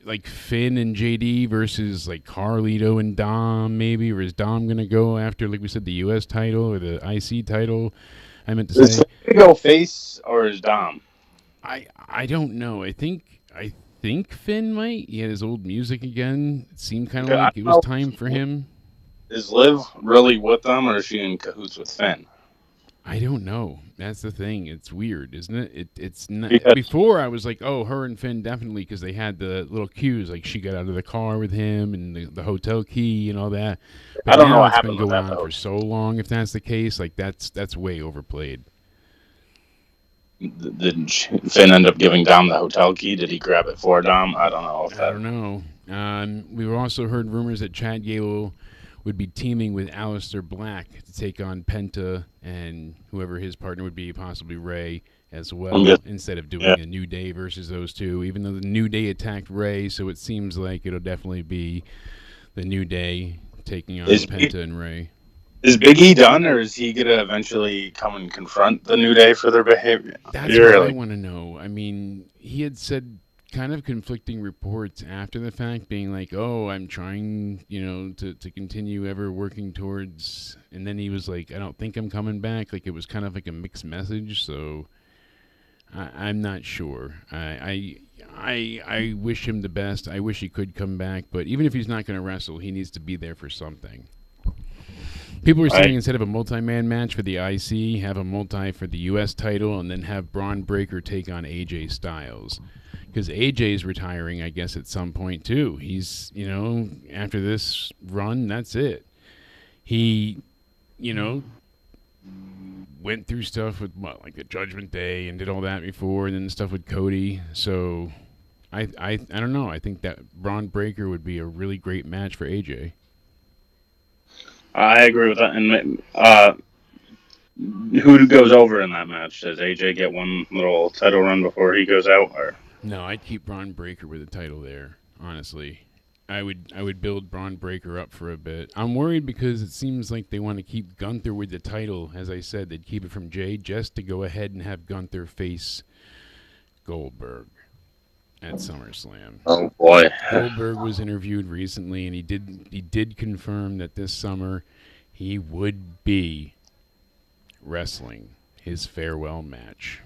like Finn and JD versus like Carlito and Dom maybe, or is Dom gonna go after, like we said, the U.S. title or the IC title? I meant to say. Is he gonna go face or is Dom? I don't know. I think Finn might. He had his old music again. It seemed kind of like it was time for him. Is Liv really with them, or is she in cahoots with Finn? I don't know. That's the thing. It's weird, isn't it? It's not. Before I was like, oh, her and Finn definitely, because they had the little cues, like she got out of the car with him and the hotel key and all that. But I don't know what it's happened been with going that, on for so long. If that's the case, like that's way overplayed. Did Finn end up giving Dom the hotel key? Did he grab it for Dom? I don't know. I don't know. We've also heard rumors that Chad Gable would be teaming with Aleister Black to take on Penta and whoever his partner would be, possibly Ray as well, instead of doing a New Day versus those two, even though the New Day attacked Ray, so it seems like it'll definitely be the New Day taking on Penta and Ray. Is Big E done, or is he going to eventually come and confront the New Day for their behavior? That's what I want to know. I mean, he had said kind of conflicting reports after the fact, being like, oh, I'm trying, to continue ever working towards, and then he was like, I don't think I'm coming back. Like, it was kind of like a mixed message, so I'm not sure. I wish him the best. I wish he could come back, but even if he's not going to wrestle, he needs to be there for something. People were saying instead of a multi-man match for the IC, have a multi for the U.S. title, and then have Braun Breaker take on AJ Styles. Because AJ's retiring, I guess, at some point, too. He's, after this run, that's it. He, went through stuff with, like the Judgment Day and did all that before, and then stuff with Cody. So, I don't know. I think that Braun Breaker would be a really great match for AJ. I agree with that. And who goes over in that match? Does AJ get one little title run before he goes out? Or? No, I'd keep Braun Breaker with the title there, honestly. I would build Braun Breaker up for a bit. I'm worried because it seems like they want to keep Gunther with the title. As I said, they'd keep it from Jay just to go ahead and have Gunther face Goldberg. at SummerSlam. Oh boy. Goldberg was interviewed recently, and he did confirm that this summer he would be wrestling his farewell match.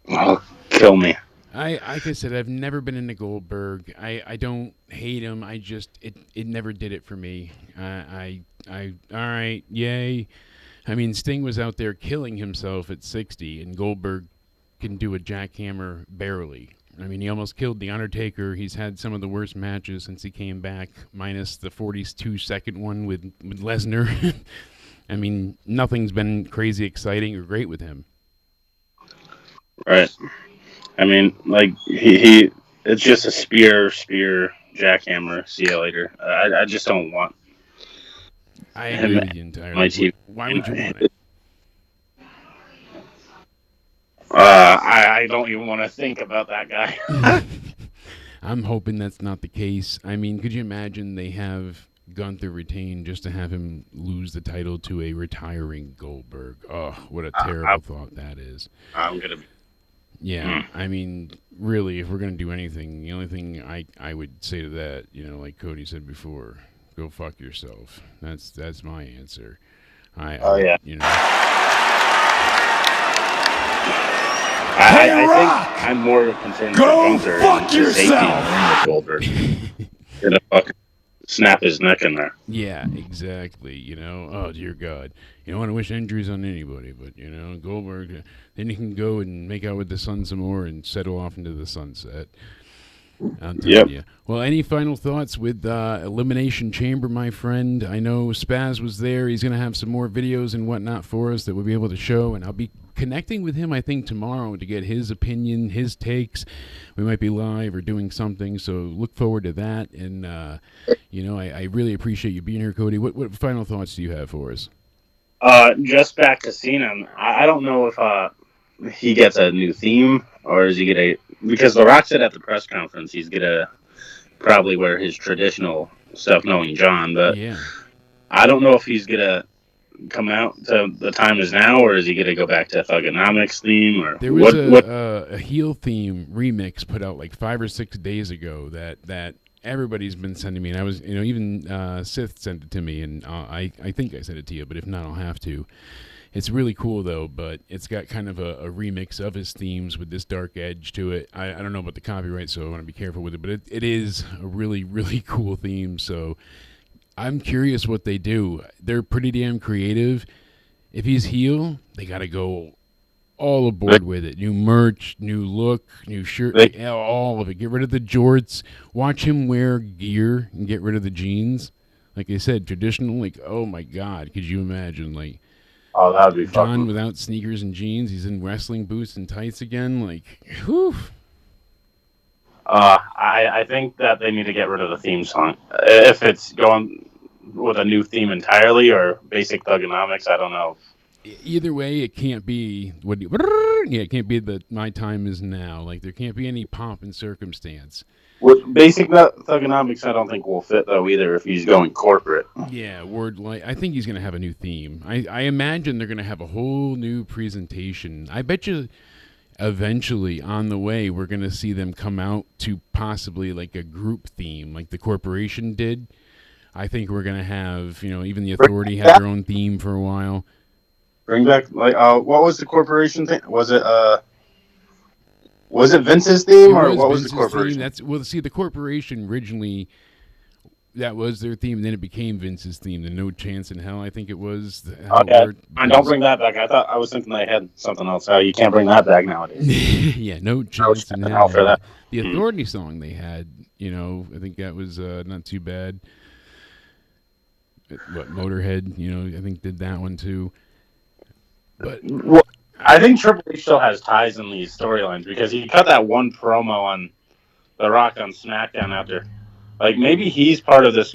Oh, kill me. Like I said, I've never been into Goldberg. I don't hate him. I just it never did it for me. All right, yay. I mean, Sting was out there killing himself at 60, and Goldberg can do a jackhammer barely. I mean, he almost killed The Undertaker. He's had some of the worst matches since he came back, minus the 42-second one with Lesnar. I mean, nothing's been crazy exciting or great with him. Right. I mean, like, he it's just a spear, jackhammer, see you later. I just don't want I agree with you entirely. my team. Why would you want it? I don't even want to think about that guy. I'm hoping that's not the case. I mean, could you imagine they have Gunther retain just to have him lose the title to a retiring Goldberg? Oh, what a terrible thought that is. I'm going to be... Yeah, I mean, really, if we're going to do anything, the only thing I would say to that, like Cody said before, go fuck yourself. That's my answer. Yeah. Hey, I Rock! think I'm more concerned Go with Gunther fuck and his safety yourself! than with Goldberg. Gonna fucking snap his neck in there. Yeah, exactly. Oh, dear God. You don't want to wish injuries on anybody, but, Goldberg, then you can go and make out with the sun some more and settle off into the sunset. I'm telling you. Well, any final thoughts with Elimination Chamber, my friend? I know Spaz was there. He's going to have some more videos and whatnot for us that we'll be able to show, and I'll be connecting with him, I think, tomorrow to get his opinion, his takes. We might be live or doing something, so look forward to that. And, I really appreciate you being here, Cody. What final thoughts do you have for us? Just back to Cena. I don't know if he gets a new theme or is he gonna, because The Rock said at the press conference he's gonna probably wear his traditional stuff, knowing John, but Yeah. I don't know if he's gonna come out to The Time Is Now, or is he gonna go back to Thugonomics theme, or there was what? A heel theme remix put out like 5 or 6 days ago that everybody's been sending me, and I was, even Sith sent it to me, and I think I sent it to you, but if not, I'll have to. It's really cool, though, but it's got kind of a remix of his themes with this dark edge to it. I don't know about the copyright, so I want to be careful with it, but it is a really, really cool theme, so I'm curious what they do. They're pretty damn creative. If he's heel, they got to go all aboard with it. New merch, new look, new shirt, all of it. Get rid of the jorts. Watch him wear gear and get rid of the jeans. Like I said, traditional, like, oh my God, could you imagine, like, Oh, that would be John fun. without sneakers and jeans. He's in wrestling boots and tights again. Like, whew. I think that they need to get rid of the theme song. If it's going with a new theme entirely or basic Thugonomics, I don't know. Either way, it can't be it can't be the My Time Is Now. Like, there can't be any pomp and circumstance. With basic Thugonomics, I don't think will fit though either if he's going corporate. Yeah, I think he's going to have a new theme. I imagine they're going to have a whole new presentation. I bet you eventually on the way we're going to see them come out to possibly like a group theme like the Corporation did. I think we're going to have, even the Authority had their own theme for a while. Bring back what was the Corporation thing? Was it Vince's theme or what was the Corporation? See, the Corporation originally, that was their theme, and then it became Vince's theme. The No Chance in Hell, I think it was. Okay, don't bring that back. I was thinking they had something else. You can't bring that back nowadays. Yeah, No Chance in Hell. For that. The Authority song they had, I think that was not too bad. Motorhead, I think did that one too. But I think Triple H still has ties in these storylines because he cut that one promo on The Rock on SmackDown after. Like, maybe he's part of this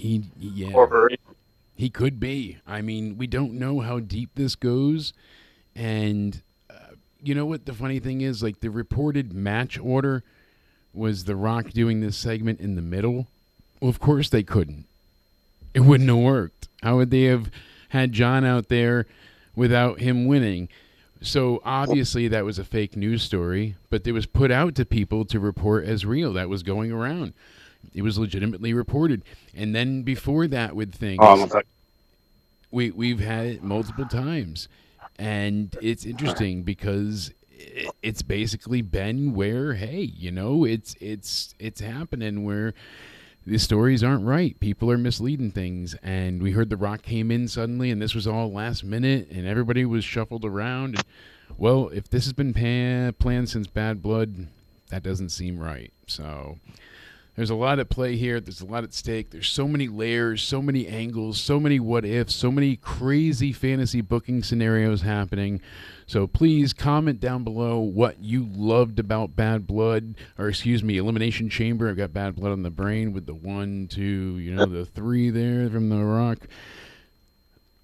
corporation. He could be. I mean, we don't know how deep this goes. And you know what the funny thing is? Like, the reported match order was The Rock doing this segment in the middle. Well, of course they couldn't. It wouldn't have worked. How would they have had John out there without him winning? So obviously that was a fake news story, but it was put out to people to report as real. That was going around. It was legitimately reported. And then before that with things, we've had it multiple times. And it's interesting because it's basically been where, hey, you know, it's happening where the stories aren't right. People are misleading things. And we heard The Rock came in suddenly, and this was all last minute, and everybody was shuffled around. And, well, if this has been planned since Bad Blood, that doesn't seem right. So there's a lot at play here. There's a lot at stake. There's so many layers, so many angles, so many what-ifs, so many crazy fantasy booking scenarios happening. So please comment down below what you loved about Bad Blood, or excuse me, Elimination Chamber. I've got Bad Blood on the brain with the 1, 2, you know, the 3 there from The Rock.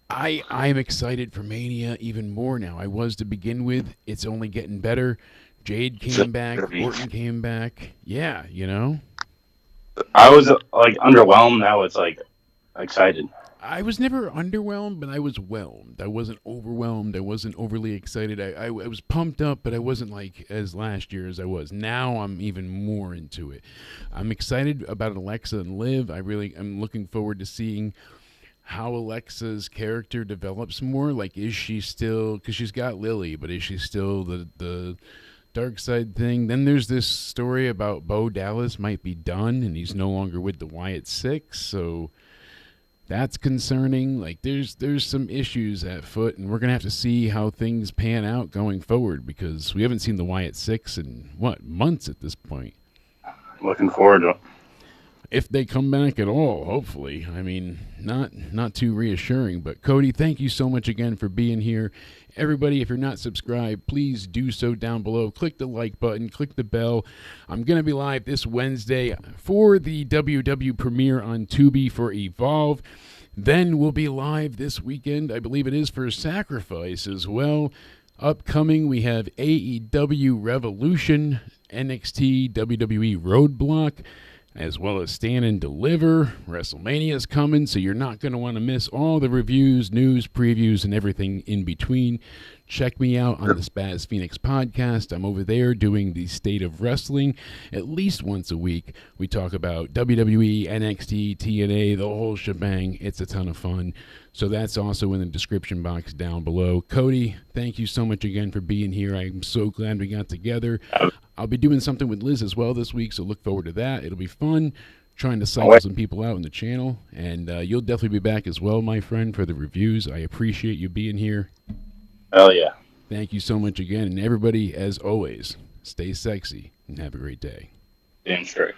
I'm excited for Mania even more now. I was to begin with. It's only getting better. Jade came back. Orton came back. Yeah, you know. I was like underwhelmed. Now it's like excited. I was never underwhelmed, but I was whelmed. I wasn't overwhelmed. I wasn't overly excited. I was pumped up, but I wasn't like as last year as I was. Now I'm even more into it. I'm excited about Alexa and Liv. I'm looking forward to seeing how Alexa's character develops more. Like, is she still, because she's got Lily, but is she still the dark side thing? Then there's this story about Bo Dallas might be done, and he's no longer with the Wyatt Six, so that's concerning. Like, there's some issues at foot, and we're going to have to see how things pan out going forward, because we haven't seen the Wyatt Six in, months at this point. Looking forward to it. If they come back at all, hopefully. I mean, not too reassuring. But, Cody, thank you so much again for being here. Everybody, if you're not subscribed, please do so down below. Click the like button. Click the bell. I'm going to be live this Wednesday for the WW premiere on Tubi for Evolve. Then we'll be live this weekend, I believe it is, for Sacrifice as well. Upcoming, we have AEW Revolution, NXT WWE Roadblock, as well as Stand and Deliver. WrestleMania is coming, so you're not going to want to miss all the reviews, news, previews, and everything in between. Check me out on the Spaz Phoenix podcast. I'm over there doing the State of Wrestling at least once a week. We talk about WWE, NXT, TNA, the whole shebang. It's a ton of fun. So that's also in the description box down below. Cody, thank you so much again for being here. I'm so glad we got together. I'll be doing something with Liz as well this week, so look forward to that. It'll be fun trying to cycle some people out in the channel. And you'll definitely be back as well, my friend, for the reviews. I appreciate you being here. Hell yeah. Thank you so much again. And everybody, as always, stay sexy and have a great day. Damn straight.